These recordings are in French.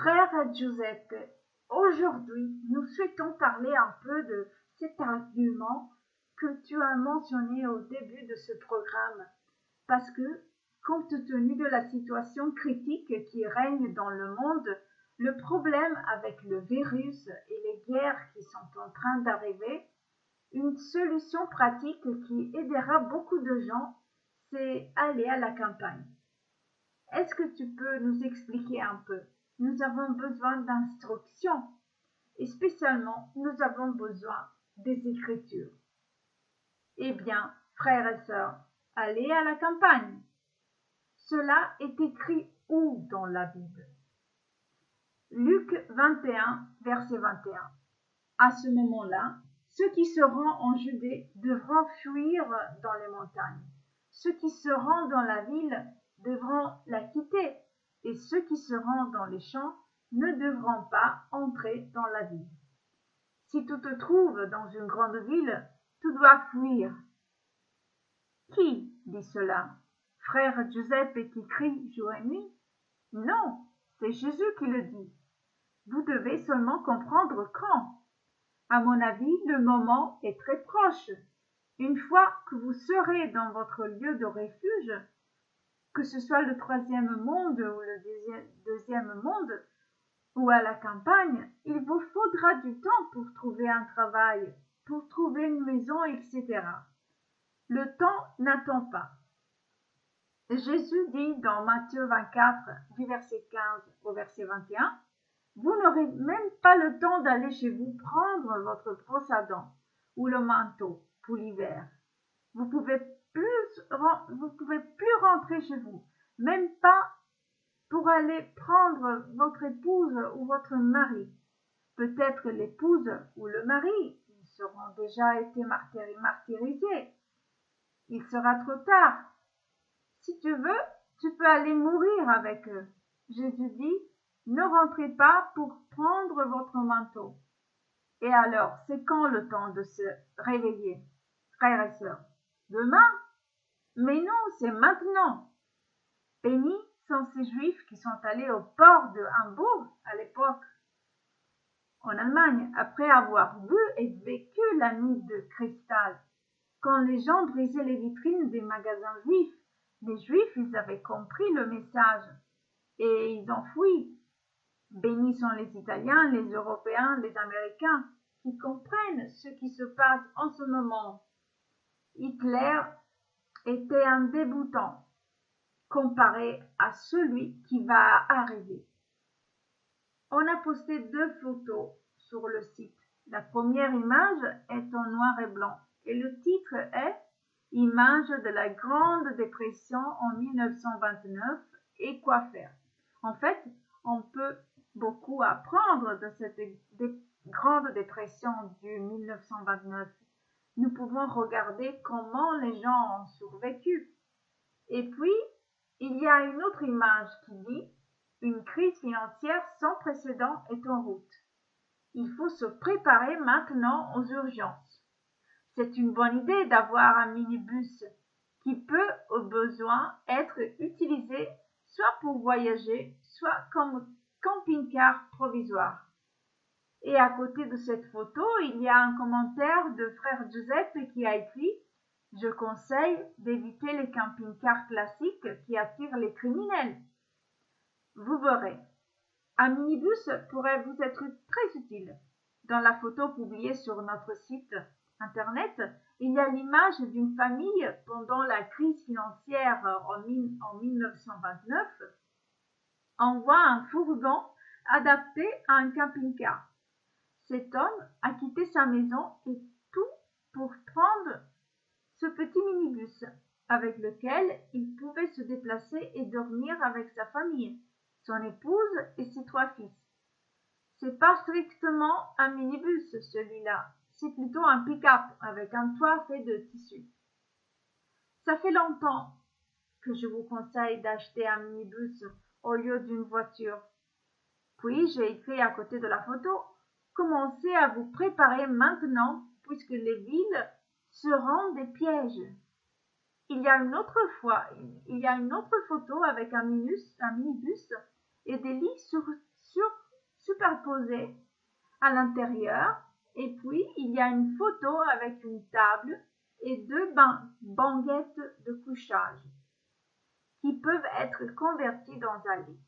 Frère Giuseppe, aujourd'hui nous souhaitons parler un peu de cet argument que tu as mentionné au début de ce programme, parce que, compte tenu de la situation critique qui règne dans le monde, le problème avec le virus et les guerres qui sont en train d'arriver, une solution pratique qui aidera beaucoup de gens, c'est aller à la campagne. Est-ce que tu peux nous expliquer un peu? Nous avons besoin d'instructions et spécialement, nous avons besoin des Écritures. Eh bien, frères et sœurs, allez à la campagne. Cela est écrit où dans la Bible? Luc 21, verset 21. À ce moment-là, ceux qui se rendent en Judée devront fuir dans les montagnes. Ceux qui se rendent dans la ville devront la quitter, et ceux qui se rendent dans les champs ne devront pas entrer dans la ville. Si tu te trouves dans une grande ville, tu dois fuir. Qui dit cela? Frère Giuseppe qui crie jour et nuit? Non, c'est Jésus qui le dit. Vous devez seulement comprendre quand. À mon avis, le moment est très proche. Une fois que vous serez dans votre lieu de refuge, que ce soit le troisième monde ou le deuxième monde, ou à la campagne, il vous faudra du temps pour trouver un travail, pour trouver une maison, etc. Le temps n'attend pas. Jésus dit dans Matthieu 24, du verset 15 au verset 21, vous n'aurez même pas le temps d'aller chez vous prendre votre brosse à dents ou le manteau pour l'hiver. Vous pouvez plus rentrer chez vous, même pas pour aller prendre votre épouse ou votre mari. Peut-être l'épouse ou le mari, ils seront déjà été martyrisés. Il sera trop tard. Si tu veux, tu peux aller mourir avec eux. Jésus dit, ne rentrez pas pour prendre votre manteau. Et alors, c'est quand le temps de se réveiller, frères et sœurs? Demain? Mais non, c'est maintenant. Bénis sont ces juifs qui sont allés au port de Hambourg à l'époque, en Allemagne, après avoir vu et vécu la nuit de cristal. Quand les gens brisaient les vitrines des magasins juifs, les juifs, ils avaient compris le message et ils ont fui. Bénis sont les Italiens, les Européens, les Américains qui comprennent ce qui se passe en ce moment. Hitler était un débutant comparé à celui qui va arriver. On a posté 2 photos sur le site. La première image est en noir et blanc et le titre est Image de la Grande Dépression en 1929 et quoi faire. En fait, on peut beaucoup apprendre de cette Grande Dépression du 1929. Nous pouvons regarder comment les gens ont survécu. Et puis, il y a une autre image qui dit une crise financière sans précédent est en route. Il faut se préparer maintenant aux urgences. C'est une bonne idée d'avoir un minibus qui peut, au besoin, être utilisé soit pour voyager, soit comme camping-car provisoire. Et à côté de cette photo, il y a un commentaire de frère Giuseppe qui a écrit « Je conseille d'éviter les camping-cars classiques qui attirent les criminels. » Vous verrez, un minibus pourrait vous être très utile. Dans la photo publiée sur notre site internet, il y a l'image d'une famille pendant la crise financière en 1929. On voit un fourgon adapté à un camping-car. Cet homme a quitté sa maison et tout pour prendre ce petit minibus avec lequel il pouvait se déplacer et dormir avec sa famille, son épouse et ses 3 fils. C'est pas strictement un minibus celui-là, c'est plutôt un pick-up avec un toit fait de tissu. Ça fait longtemps que je vous conseille d'acheter un minibus au lieu d'une voiture. Puis j'ai écrit à côté de la photo, commencez à vous préparer maintenant puisque les villes seront des pièges. Il y a une autre photo avec un minibus et des lits superposées à l'intérieur. Et puis, il y a une photo avec une table et deux banquettes de couchage qui peuvent être converties dans un lit.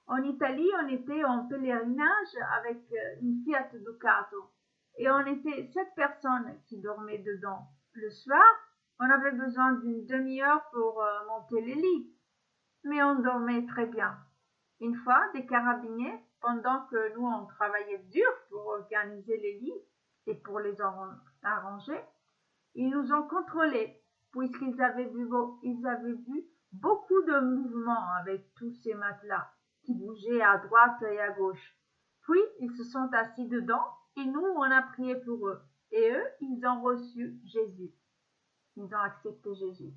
En Italie, on était en pèlerinage avec une Fiat Ducato et on était 7 personnes qui dormaient dedans. Le soir, on avait besoin d'une demi-heure pour monter les lits, mais on dormait très bien. Une fois, des carabiniers, pendant que nous on travaillait dur pour organiser les lits et pour les arranger, ils nous ont contrôlés puisqu'ils avaient vu beaucoup de mouvements avec tous ces matelas qui bougeaient à droite et à gauche. Puis ils se sont assis dedans et nous on a prié pour eux. Et eux, ils ont reçu Jésus. Ils ont accepté Jésus.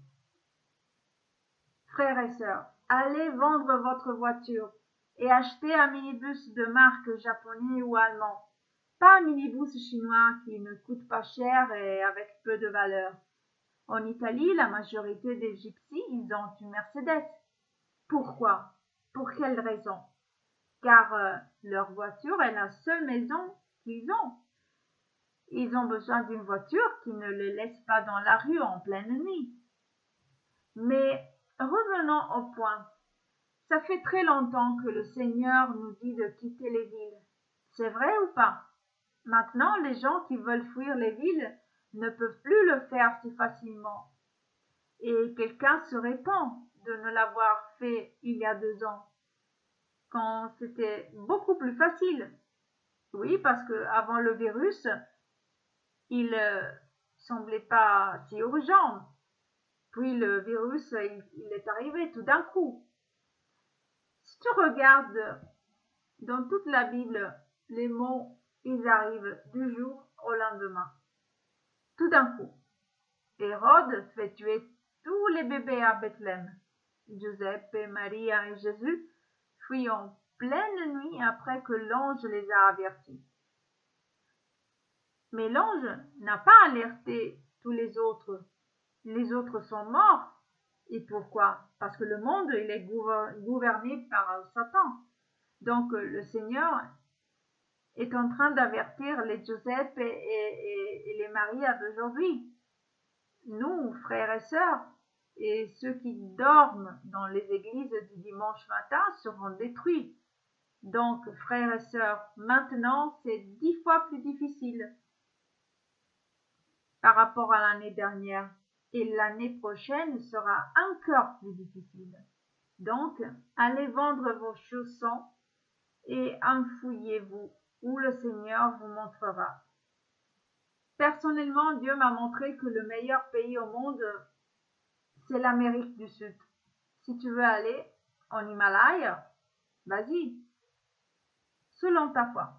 Frères et sœurs, allez vendre votre voiture et achetez un minibus de marque japonais ou allemand. Pas un minibus chinois qui ne coûte pas cher et avec peu de valeur. En Italie, la majorité des gypsies, ils ont une Mercedes. Pourquoi? Pour quelle raison? Car leur voiture est la seule maison qu'ils ont. Ils ont besoin d'une voiture qui ne les laisse pas dans la rue en pleine nuit. Mais revenons au point. Ça fait très longtemps que le Seigneur nous dit de quitter les villes. C'est vrai ou pas? Maintenant, les gens qui veulent fuir les villes ne peuvent plus le faire si facilement. Et quelqu'un se répand de ne l'avoir fait il y a 2 ans, quand c'était beaucoup plus facile. Oui, parce qu'avant le virus, il semblait pas si urgent. Puis le virus, il est arrivé tout d'un coup. Si tu regardes dans toute la Bible, les mots, ils arrivent du jour au lendemain. Tout d'un coup. Hérode fait tuer tous les bébés à Bethléem. Giuseppe, Maria et Jésus fuient en pleine nuit après que l'ange les a avertis. Mais l'ange n'a pas alerté tous les autres. Les autres sont morts. Et pourquoi? Parce que le monde il est gouverné par Satan. Donc le Seigneur est en train d'avertir les Giuseppe et les Maria d'aujourd'hui. Nous, frères et sœurs, et ceux qui dorment dans les églises du dimanche matin seront détruits. Donc, frères et sœurs, maintenant, c'est 10 fois plus difficile par rapport à l'année dernière. Et l'année prochaine sera encore plus difficile. Donc, allez vendre vos chaussons et enfouillez-vous où le Seigneur vous montrera. Personnellement, Dieu m'a montré que le meilleur pays au monde, c'est l'Amérique du Sud. Si tu veux aller en Himalaya, vas-y, selon ta foi.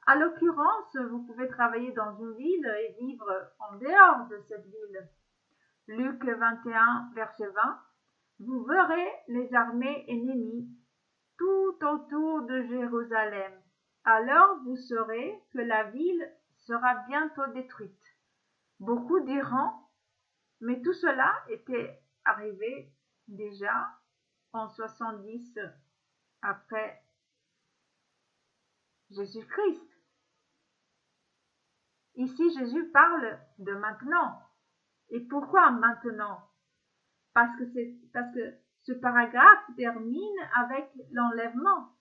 À l'occurrence, vous pouvez travailler dans une ville et vivre en dehors de cette ville. Luc 21, verset 20. Vous verrez les armées ennemies tout autour de Jérusalem. Alors vous saurez que la ville sera bientôt détruite. Beaucoup diront, mais tout cela était arrivé déjà en 70 après Jésus-Christ. Ici, Jésus parle de maintenant. Et pourquoi maintenant? Parce que ce paragraphe termine avec l'enlèvement.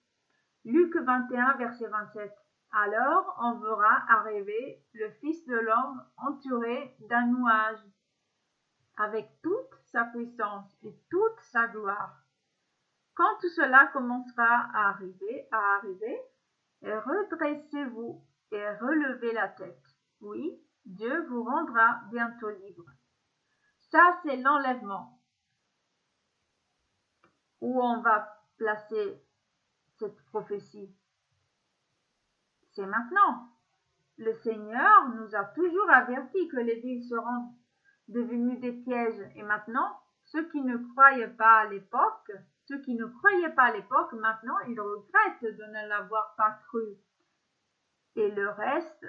Luc 21, verset 27. Alors on verra arriver le Fils de l'homme entouré d'un nuage, avec toute sa puissance et toute sa gloire. Quand tout cela commencera à arriver, redressez-vous et relevez la tête. Oui, Dieu vous rendra bientôt libre. Ça, c'est l'enlèvement. Où on va placer cette prophétie? C'est maintenant. Le Seigneur nous a toujours averti que les villes seront devenues des pièges. Et maintenant, ceux qui ne croyaient pas à l'époque, maintenant, ils regrettent de ne l'avoir pas cru. Et le reste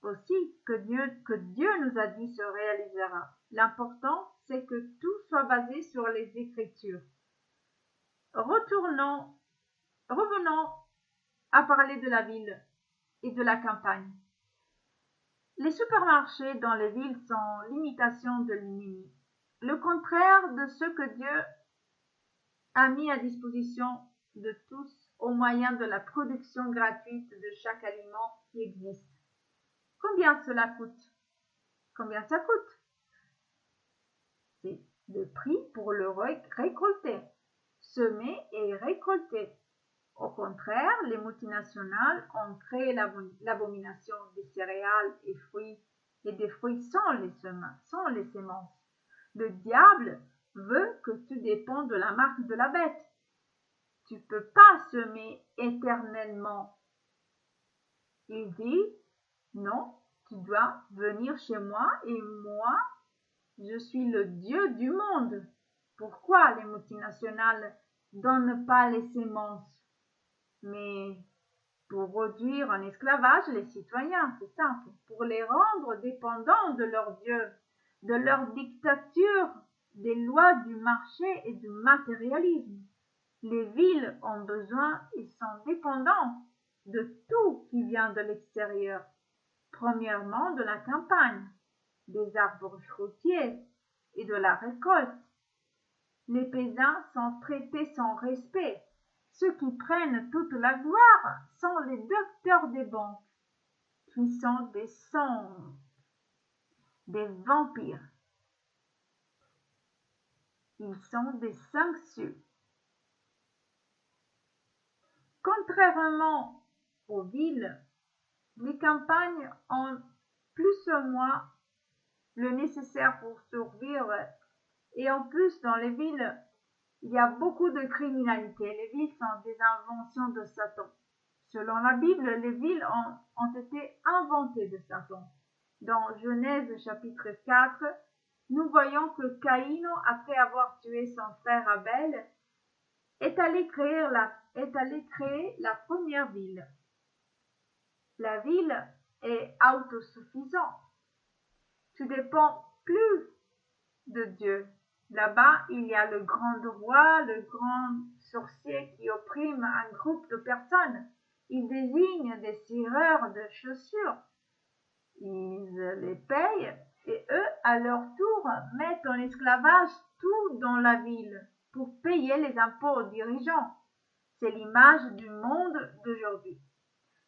aussi que Dieu nous a dit se réalisera. L'important, c'est que tout soit basé sur les Écritures. Retournons revenons à parler de la ville et de la campagne. Les supermarchés dans les villes sont l'imitation de l'ennemi, le contraire de ce que Dieu a mis à disposition de tous au moyen de la production gratuite de chaque aliment qui existe. Combien cela coûte? Combien ça coûte? C'est le prix pour le récolter, semer et récolter. Au contraire, les multinationales ont créé l'abomination des céréales et fruits et des fruits sans les semences. Le diable veut que tu dépendes de la marque de la bête. Tu ne peux pas semer éternellement. Il dit, non, tu dois venir chez moi et moi, je suis le Dieu du monde. Pourquoi les multinationales donnent pas les semences? Mais pour réduire en esclavage les citoyens, c'est simple, pour les rendre dépendants de leur Dieu, de leur dictature, des lois du marché et du matérialisme. Les villes ont besoin et sont dépendants de tout qui vient de l'extérieur. Premièrement, de la campagne, des arbres fruitiers et de la récolte. Les paysans sont traités sans respect. Ceux qui prennent toute la gloire sont les docteurs des banques, qui sont des vampires. Ils sont des sanguessues. Contrairement aux villes, les campagnes ont plus ou moins le nécessaire pour survivre. Et en plus, dans les villes, il y a beaucoup de criminalité. Les villes sont des inventions de Satan. Selon la Bible, les villes ont été inventées de Satan. Dans Genèse chapitre 4, nous voyons que Caïn, après avoir tué son frère Abel, est allé créer la première ville. La ville est autosuffisante. Tu dépends plus de Dieu. Là-bas, il y a le grand roi, le grand sorcier qui opprime un groupe de personnes. Il désigne des cireurs de chaussures. Ils les payent et eux, à leur tour, mettent en esclavage tout dans la ville pour payer les impôts aux dirigeants. C'est l'image du monde d'aujourd'hui.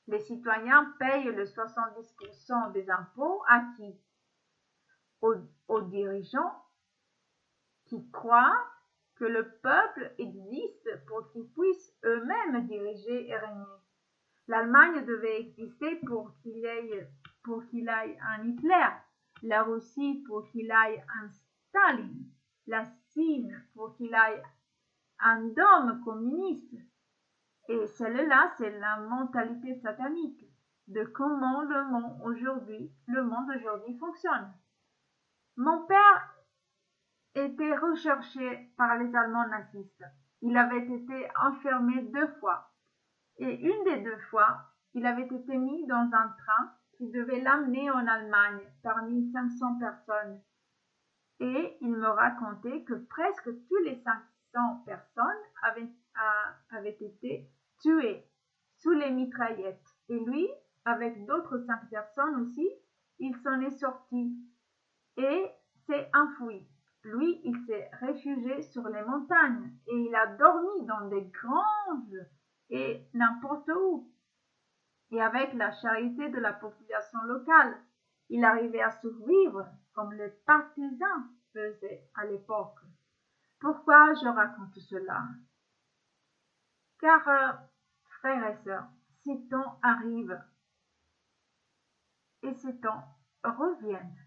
Les citoyens payent le 70% des impôts à qui? Aux dirigeants qui croient que le peuple existe pour qu'ils puissent eux-mêmes diriger et régner. L'Allemagne devait exister pour qu'il y ait un Hitler, la Russie pour qu'il y ait un Staline, la Chine pour qu'il y ait un Dom communiste. Et celle-là, c'est la mentalité satanique de comment le monde aujourd'hui fonctionne. Mon père était recherché par les Allemands nazistes. Il avait été enfermé 2 fois. Et une des 2 fois, il avait été mis dans un train qui devait l'amener en Allemagne parmi 500 personnes. Et il me racontait que presque tous les 500 personnes avaient été tuées sous les mitraillettes. Et lui, avec d'autres 5 personnes aussi, il s'en est sorti et s'est enfoui. Lui, il s'est réfugié sur les montagnes et il a dormi dans des granges et n'importe où. Et avec la charité de la population locale, il arrivait à survivre comme les partisans faisaient à l'époque. Pourquoi je raconte cela? Car, frères et sœurs, ces temps arrivent et ces temps reviennent.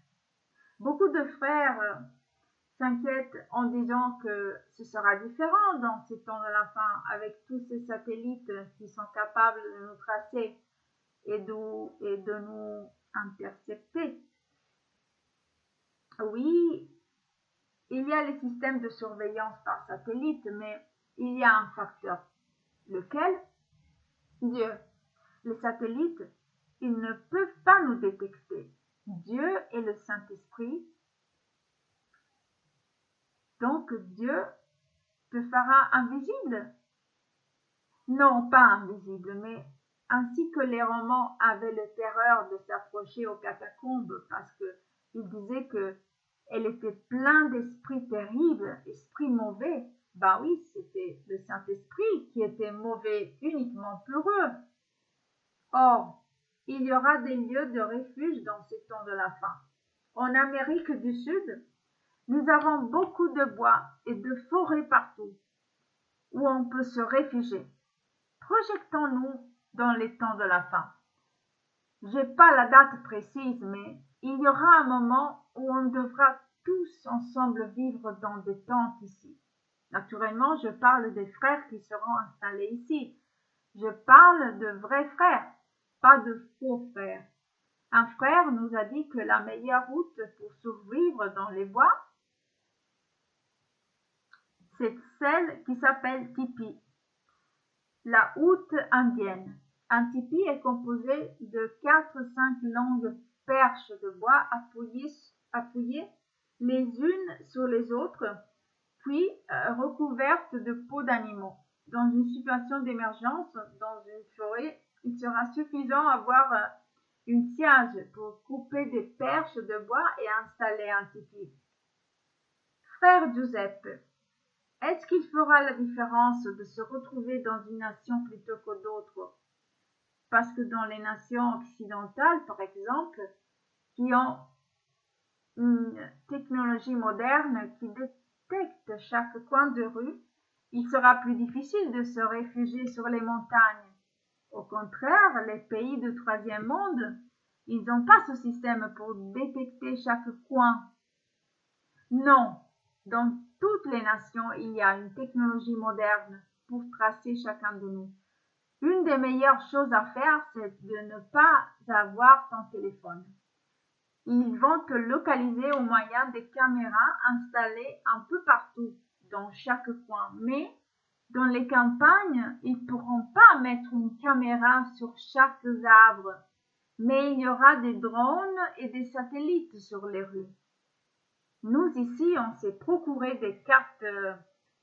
Beaucoup de frères s'inquiètent en disant que ce sera différent dans ces temps de la fin avec tous ces satellites qui sont capables de nous tracer et de nous intercepter. Oui, il y a les systèmes de surveillance par satellite, mais il y a un facteur. Lequel? Dieu. Les satellites, ils ne peuvent pas nous détecter. Dieu est le Saint-Esprit. Donc Dieu te fera invisible. Non pas invisible, mais ainsi que les romans avaient le terreur de s'approcher aux catacombes parce qu'ils disaient qu'elle était pleine d'esprits terribles, esprits mauvais. Ben oui, c'était le Saint-Esprit qui était mauvais uniquement pour eux. Or, il y aura des lieux de refuge dans ces temps de la fin. En Amérique du Sud, nous avons beaucoup de bois et de forêts partout où on peut se réfugier. Projetons-nous dans les temps de la fin. J'ai pas la date précise, mais il y aura un moment où on devra tous ensemble vivre dans des tentes ici. Naturellement, je parle des frères qui seront installés ici. Je parle de vrais frères, pas de faux frères. Un frère nous a dit que la meilleure route pour survivre dans les bois, c'est celle qui s'appelle tipi, la hutte indienne. Un tipi est composé de 4-5 longues perches de bois appuyées les unes sur les autres, puis recouvertes de peaux d'animaux. Dans une situation d'émergence, dans une forêt, il sera suffisant d'avoir une sciage pour couper des perches de bois et installer un tipi. Frère Giuseppe, est-ce qu'il fera la différence de se retrouver dans une nation plutôt que d'autres? Parce que dans les nations occidentales, par exemple, qui ont une technologie moderne qui détecte chaque coin de rue, il sera plus difficile de se réfugier sur les montagnes. Au contraire, les pays du troisième monde, ils n'ont pas ce système pour détecter chaque coin. Non, dans toutes les nations, il y a une technologie moderne pour tracer chacun de nous. Une des meilleures choses à faire, c'est de ne pas avoir ton téléphone. Ils vont te localiser au moyen des caméras installées un peu partout, dans chaque coin. Mais dans les campagnes, ils ne pourront pas mettre une caméra sur chaque arbre. Mais il y aura des drones et des satellites sur les rues. Nous, ici, on s'est procuré des cartes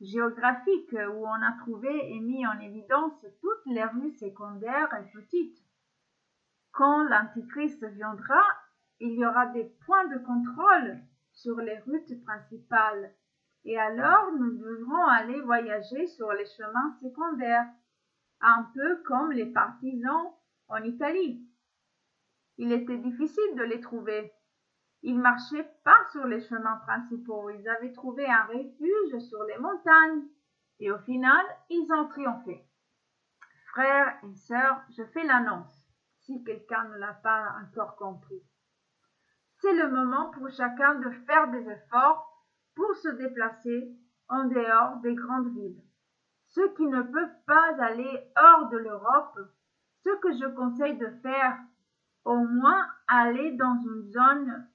géographiques où on a trouvé et mis en évidence toutes les rues secondaires et petites. Quand l'Antichrist viendra, il y aura des points de contrôle sur les routes principales. Et alors, nous devrons aller voyager sur les chemins secondaires, un peu comme les partisans en Italie. Il était difficile de les trouver. Ils marchaient pas sur les chemins principaux, ils avaient trouvé un refuge sur les montagnes. Et au final, ils ont triomphé. Frères et sœurs, je fais l'annonce, si quelqu'un ne l'a pas encore compris. C'est le moment pour chacun de faire des efforts pour se déplacer en dehors des grandes villes. Ceux qui ne peuvent pas aller hors de l'Europe, ce que je conseille de faire, au moins aller dans une zone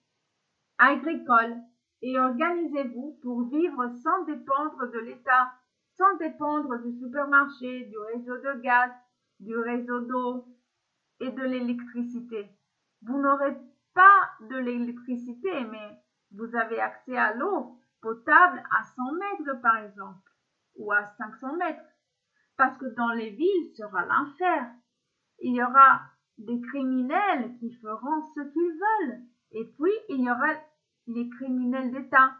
agricole et organisez-vous pour vivre sans dépendre de l'État, sans dépendre du supermarché, du réseau de gaz, du réseau d'eau et de l'électricité. Vous n'aurez pas de l'électricité, mais vous avez accès à l'eau potable à 100 mètres par exemple, ou à 500 mètres, parce que dans les villes sera l'enfer. Il y aura des criminels qui feront ce qu'ils veulent, et puis il y aura les criminels d'État,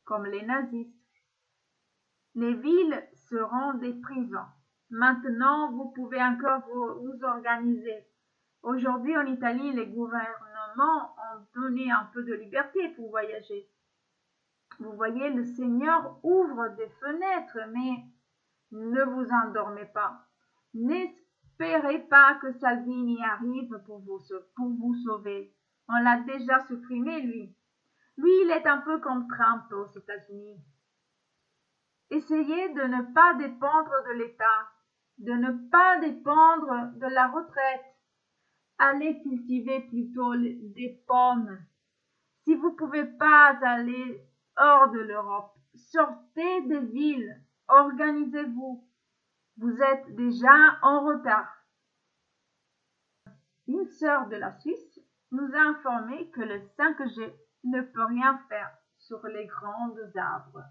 comme les nazistes. Les villes seront des prisons. Maintenant, vous pouvez encore vous organiser. Aujourd'hui, en Italie, les gouvernements ont donné un peu de liberté pour voyager. Vous voyez, le Seigneur ouvre des fenêtres, mais ne vous endormez pas. N'espérez pas que Salvini arrive pour vous sauver. On l'a déjà supprimé, lui. Lui, il est un peu comme Trump aux États-Unis. Essayez de ne pas dépendre de l'État, de ne pas dépendre de la retraite. Allez cultiver plutôt des pommes. Si vous ne pouvez pas aller hors de l'Europe, sortez des villes, organisez-vous. Vous êtes déjà en retard. Une sœur de la Suisse nous a informé que le 5G ne peut rien faire sur les grands arbres.